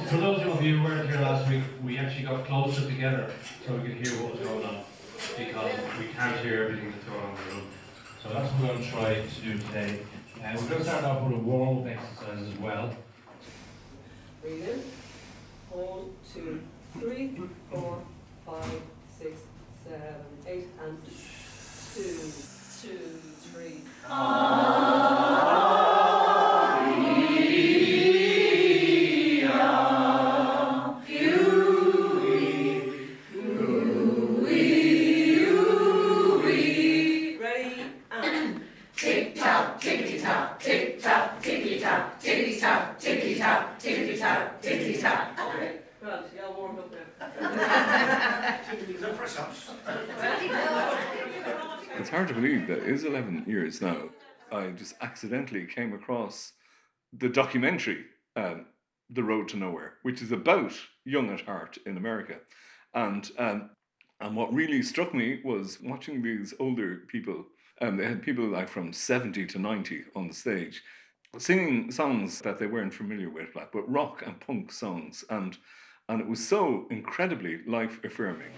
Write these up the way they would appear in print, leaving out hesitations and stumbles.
For those of you who weren't here last week, we actually got closer together so we could hear what was going on, because we can't hear everything that's going on in the room. So that's what we're going to try to do today. And we're going to start off with a warm-up exercise as well. Breathe in. 1, 2, 3, 4, 5, 6, 7, 8, and 2, 2, 3. Okay, well, see, I'll warm up now. It's hard to believe that it is 11 years now. I just accidentally came across the documentary, The Road to Nowhere, which is about young at heart in America. And what really struck me was watching these older people. They had people like from 70 to 90 on the stage, singing songs that they weren't familiar with, like, but rock and punk songs. And it was so incredibly life-affirming.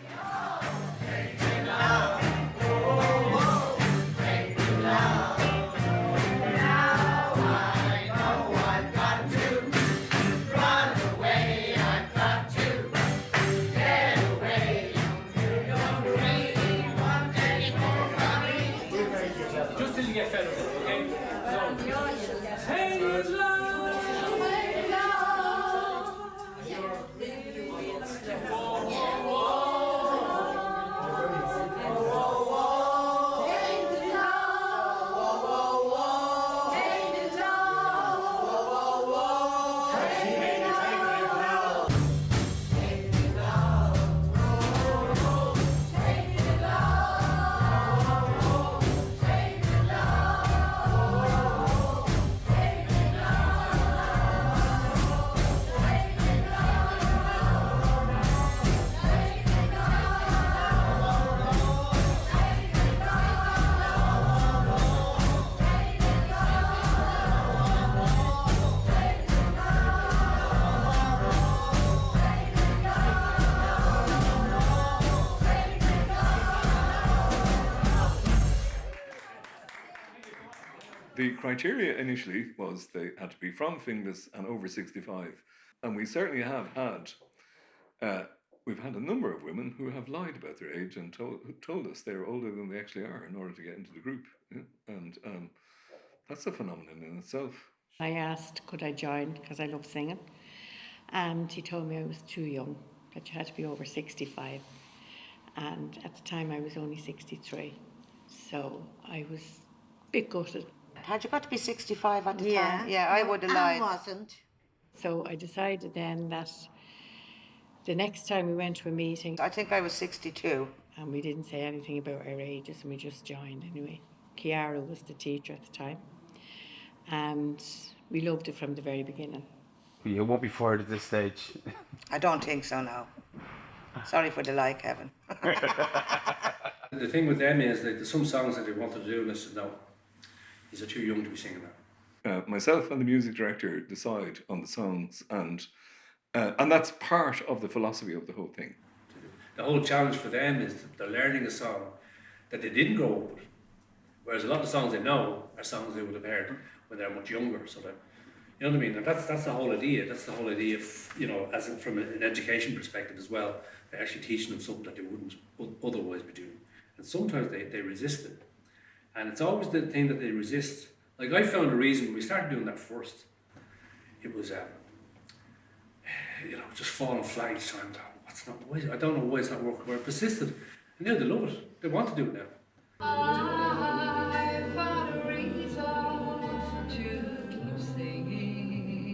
Just till you get fed up, okay? So, hey, love! The criteria initially was they had to be from Finglas and over 65. And we certainly have had, we've had a number of women who have lied about their age and told us they're older than they actually are in order to get into the group. Yeah? And that's a phenomenon in itself. I asked, could I join, because I love singing. And he told me I was too young, that you had to be over 65. And at the time I was only 63. So I was a bit gutted. Had you got to be 65 at the Yeah. time? Yeah, I would have lied. I wasn't. So I decided then that the next time we went to a meeting, I think I was 62. and we didn't say anything about our ages, and we just joined anyway. Chiara was the teacher at the time, and we loved it from the very beginning. You won't be fired at this stage. I don't think so now. Sorry for the lie, Kevin. The thing with them is that there's some songs that they wanted to do, and I said, no, these are too young to be singing that. Myself and the music director decide on the songs, and that's part of the philosophy of the whole thing. The whole challenge for them is that they're learning a song that they didn't grow up with, whereas a lot of the songs they know are songs they would have heard when they're much younger. So that, you know what I mean? And that's the whole idea. That's the whole idea of, you know, as from an education perspective as well. They're actually teaching them something that they wouldn't otherwise be doing. And sometimes they resist it. And it's always the thing that they resist. Like, I found a reason when we started doing that first, it was, you know, just falling flat each time. I don't know why it's not working. We're persistent. And now they love it. They want to do it now. I found a reason to keep singing.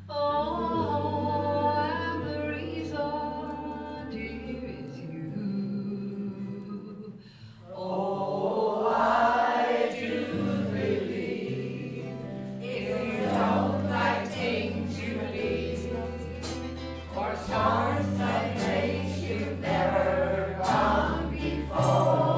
Oh, and the reason, dear, is you. Oh, I do believe if you don't like things you leave, or stars that place you've never gone before.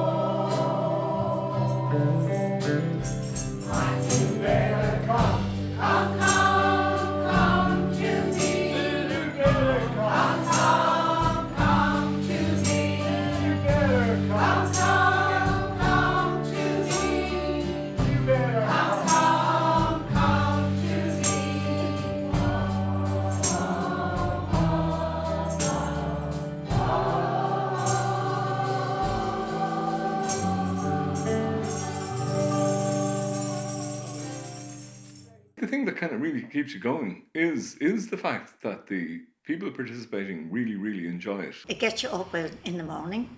The thing that kind of really keeps you going is the fact that the people participating really, really enjoy it. It gets you up in the morning,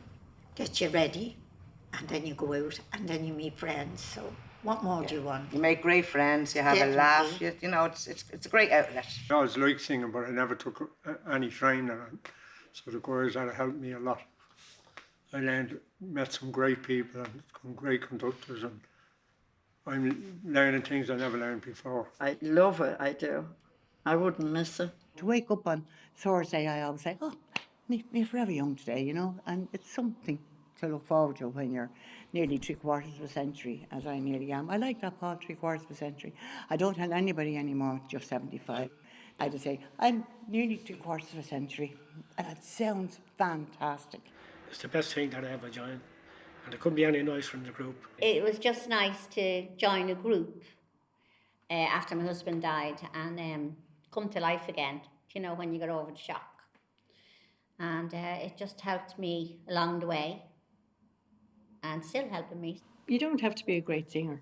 gets you ready, and then you go out and then you meet friends. So what more do you want? You make great friends, you have a laugh, Definitely. you know, it's a great outlet. I always liked singing, but I never took any training, so the choirs that helped me a lot. I met some great people and some great conductors, and I'm learning things I never learned before. I love it, I do. I wouldn't miss it. To wake up on Thursday, I always say, oh, me forever young today, you know, and it's something to look forward to when you're nearly 3/4 of a century, as I nearly am. I like that, Paul, 3/4 of a century. I don't tell anybody anymore, just 75. I just say, I'm nearly 3/4 of a century, and it sounds fantastic. It's the best thing that I ever joined, and there couldn't be any noise from the group. It was just nice to join a group after my husband died and come to life again, you know, when you get over the shock. And it just helped me along the way and still helping me. You don't have to be a great singer.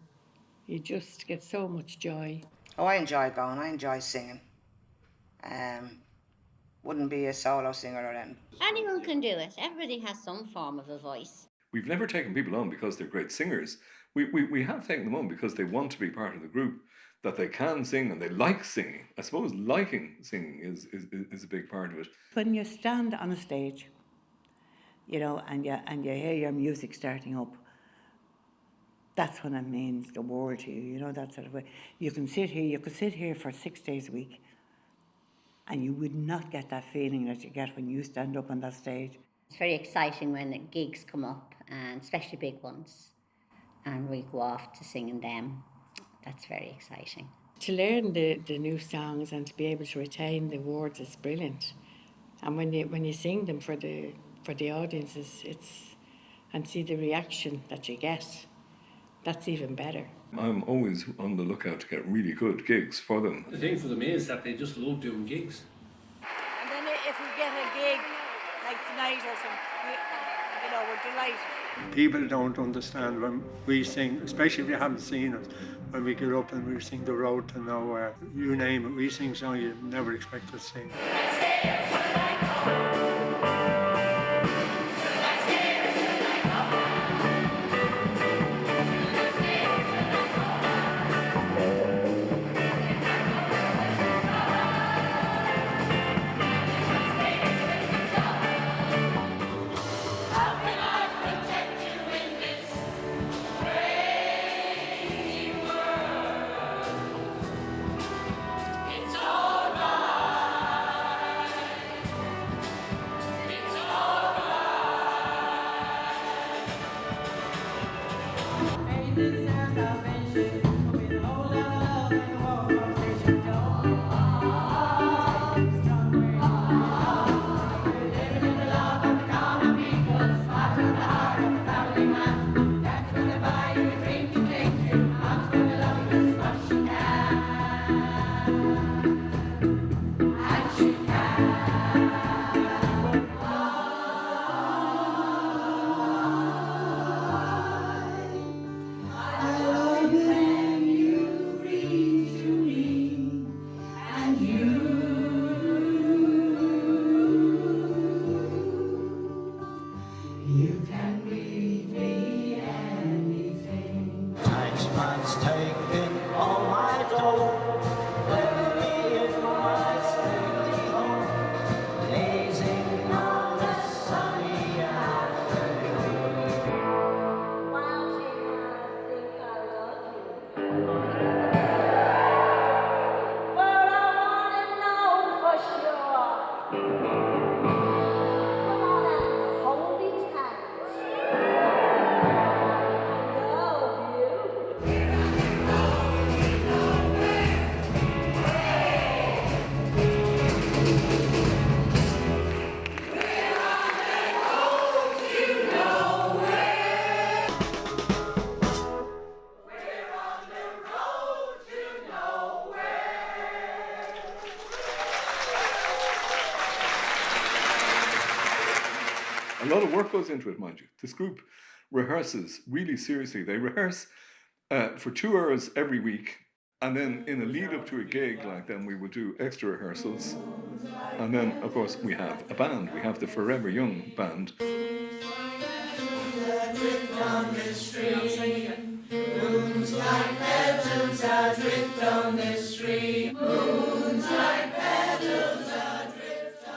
You just get so much joy. Oh, I enjoy going, I enjoy singing. Wouldn't be a solo singer or anything. Anyone can do it. Everybody has some form of a voice. We've never taken people on because they're great singers. We have taken them on because they want to be part of the group, that they can sing and they like singing. I suppose liking singing is a big part of it. When you stand on a stage, you know, and you hear your music starting up, that's when it means the world to you, you know, that sort of way. You could sit here for 6 days a week, and you would not get that feeling that you get when you stand up on that stage. It's very exciting when the gigs come up, and especially big ones, and we go off to singing them. That's very exciting. To learn the new songs and to be able to retain the words is brilliant. And when you sing them for the audiences, and see the reaction that you get, that's even better. I'm always on the lookout to get really good gigs for them. The thing for them is that they just love doing gigs. And then if we get a gig like tonight or something, you know, we're delighted. People don't understand when we sing, especially if you haven't seen us, when we get up and we sing The Road to Nowhere. You name it, we sing songs you never expect to sing. A lot of work goes into it, mind you. This group rehearses really seriously. They rehearse for 2 hours every week. And then in a lead up to a gig, like then we would do extra rehearsals. And then, of course, we have a band. We have the Forever Young band.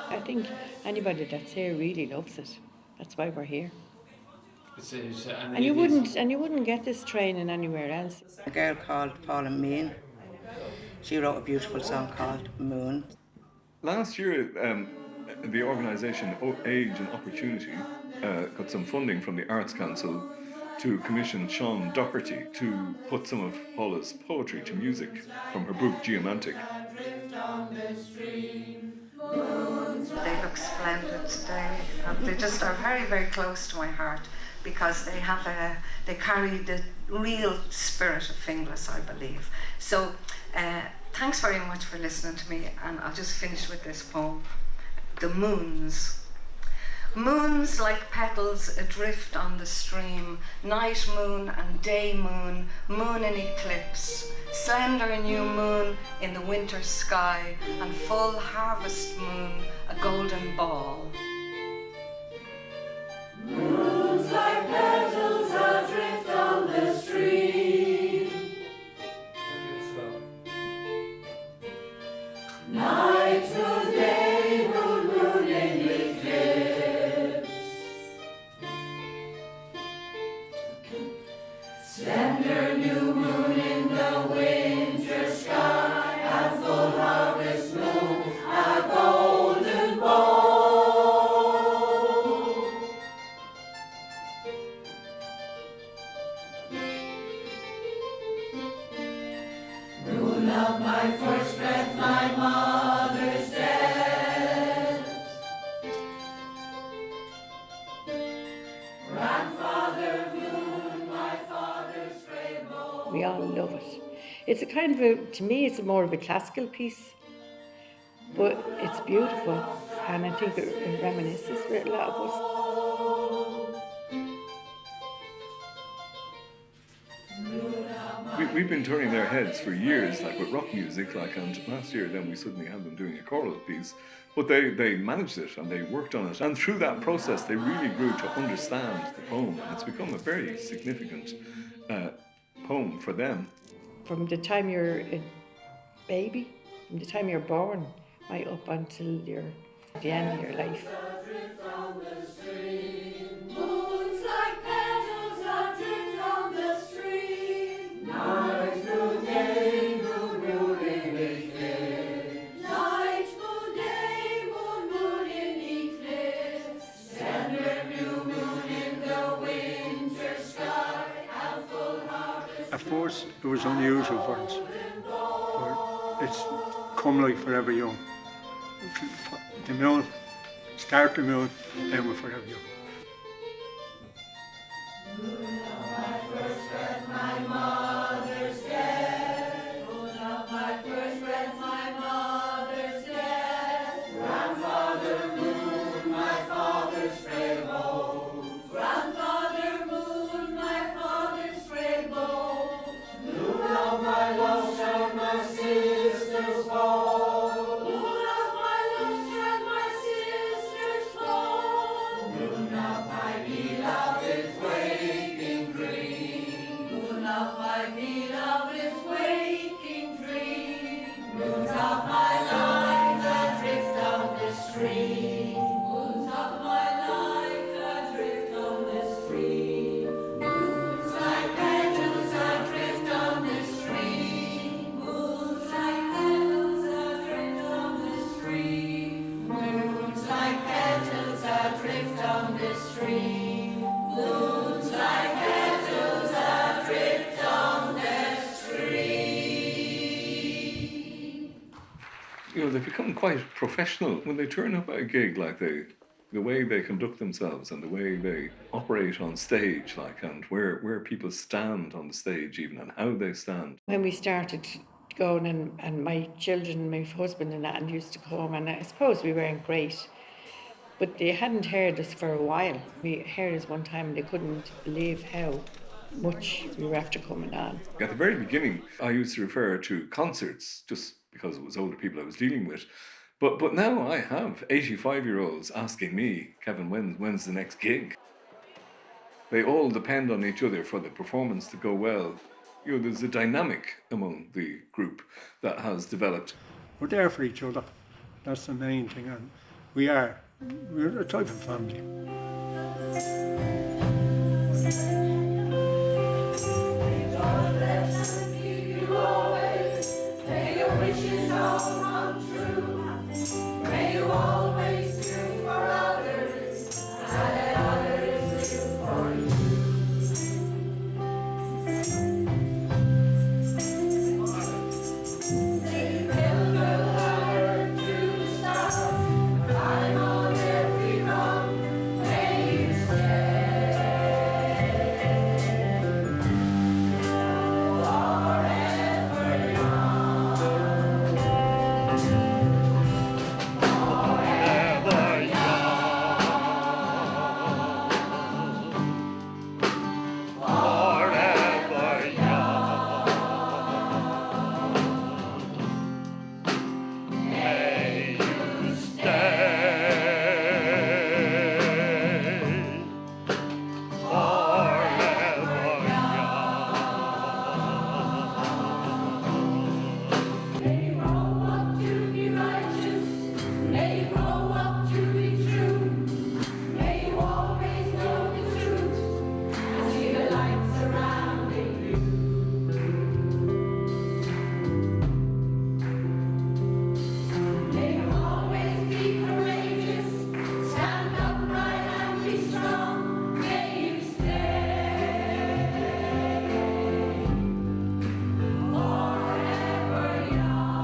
I think anybody that's here really loves it. That's why we're here. And you wouldn't get this training anywhere else. A girl called Paula Mean. She wrote a beautiful song called Moon. Last year, the organisation Age and Opportunity got some funding from the Arts Council to commission Sean Doherty to put some of Paula's poetry to music from her book Geomantic. They look splendid today. They just are very, very close to my heart because they carry the real spirit of Finglas, I believe. So thanks very much for listening to me, and I'll just finish with this poem. The Moons. Moons like petals adrift on the stream, night moon and day moon, moon in eclipse, slender new moon in the winter sky, and full harvest moon, a golden ball. Moons like petals adrift on the stream. Night to day, moon, moon in eclipse. Slender new moon in the winter sky, and full harvest moon, a golden ball. Moon of my first breath, my mother's death. Grandfather moon, my father's frail bow. We all love it. It's a kind of a, to me, it's more of a classical piece, but it's beautiful, and I think it reminisces with a lot of us. We've been turning their heads for years, like with rock music, and last year then we suddenly had them doing a choral piece, but they managed it and they worked on it, and through that process they really grew to understand the poem, and it's become a very significant poem for them. From the time you're a baby, from the time you're born, right up until you're at the end of your life. Moons like petals adrift on the stream. Night, moon, day, moon, moon in eclipse. Night, moon, day, moon, moon in eclipse. Slender new moon in the winter sky, and full harvest. At first, it was unusual for us, but it's come like Forever Young. The moon, start the moon, then we're Forever Young. My first breath, my mother's death. Moon of my first breath, my mother's death. Grandfather moon, my father's frail bow. Grandfather moon, my father's frail bow. Moon of my love, shine my sister's fall. Moon of my love, shine my sister's fall. Moon of my beloved's waking dream. Moon of my beloved's waking dream. Moons of my life adrift on the stream. Moons of my life adrift on the stream. Moons like petals adrift on the stream. Moons like petals adrift on the stream. Moons like petals adrift on the stream. Moons like petals adrift on the stream. You know, they've become quite professional when they turn up at a gig, like the way they conduct themselves and the way they operate on stage, and where people stand on the stage even, and how they stand. When we started going, and my children, my husband and that, and used to come, and I suppose we weren't great, but they hadn't heard us for a while. We heard us one time and they couldn't believe how much we were after coming on. At the very beginning, I used to refer to concerts just because it was older people I was dealing with. But now I have 85-year-olds asking me, Kevin, when's the next gig? They all depend on each other for the performance to go well. You know, there's a dynamic among the group that has developed. We're there for each other. That's the main thing, and we're a type of family. May your wishes all come true. May you always do for others, and let others do for you. May you build a ladder to the stars, climb on every rung. May you stay forever young. May you grow up to be righteous. May you grow up to be true. May you always know the truth and see the light surrounding you. May you always be courageous, stand upright and be strong. May you stay forever young.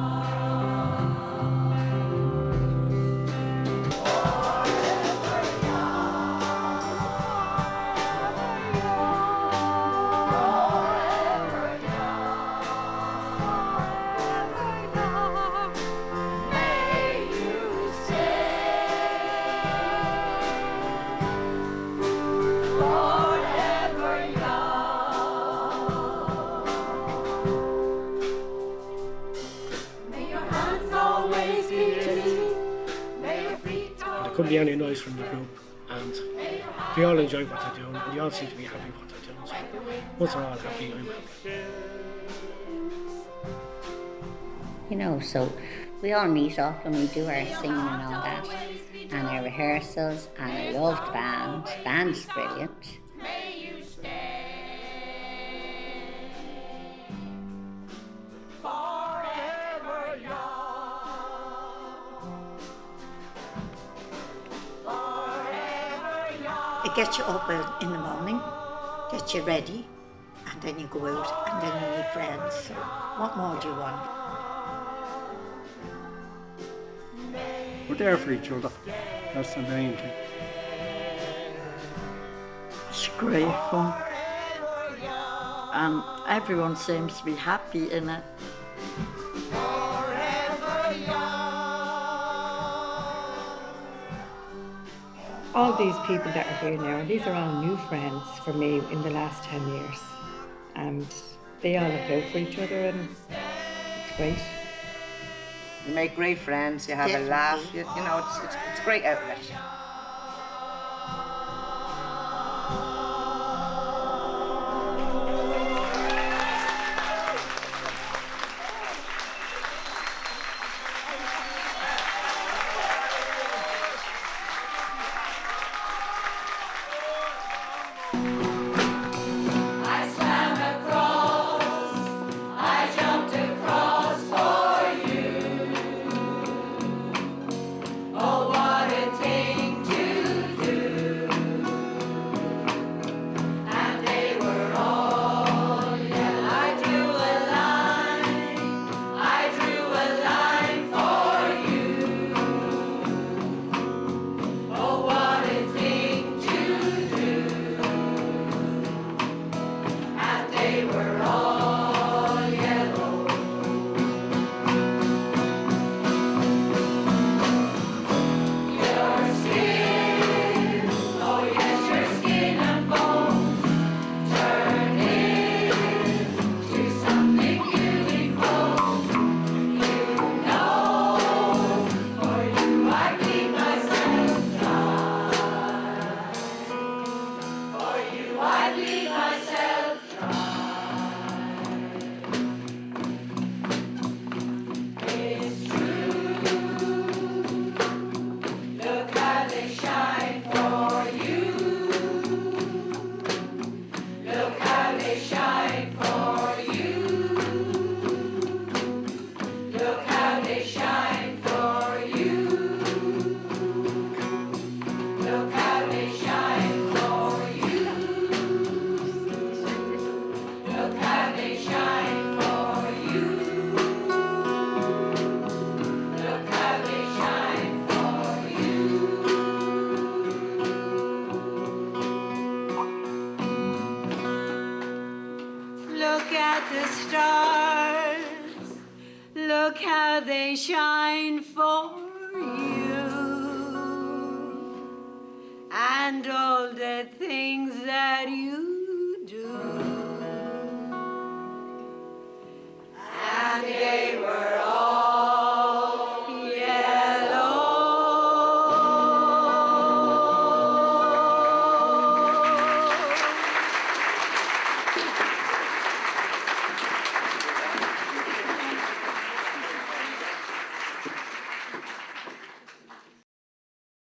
May you stay forever young. May your hands always be busy. May your feet There always couldn't be any noise from the group, and they all enjoy what they're doing, and they all seem to be happy what they're doing. So once they're all happy, I'm happy. You know, so we all meet up and we do our singing and all that, and our rehearsals, and I love the band. Band's brilliant. may you stay forever young. Forever young. It gets you up in the morning, gets you ready, and then you go out, and then you meet friends. So what more do you want? We're there for each other. That's the main thing. It's great fun. And everyone seems to be happy in it. All these people that are here now, these are all new friends for me in the last 10 years. And they all look out for each other, and it's great. You make great friends, you have a laugh, you know, it's a great outlet. I swam across, I jumped across for you. Oh, what a thing stars, look how they shine for you. And all the things that you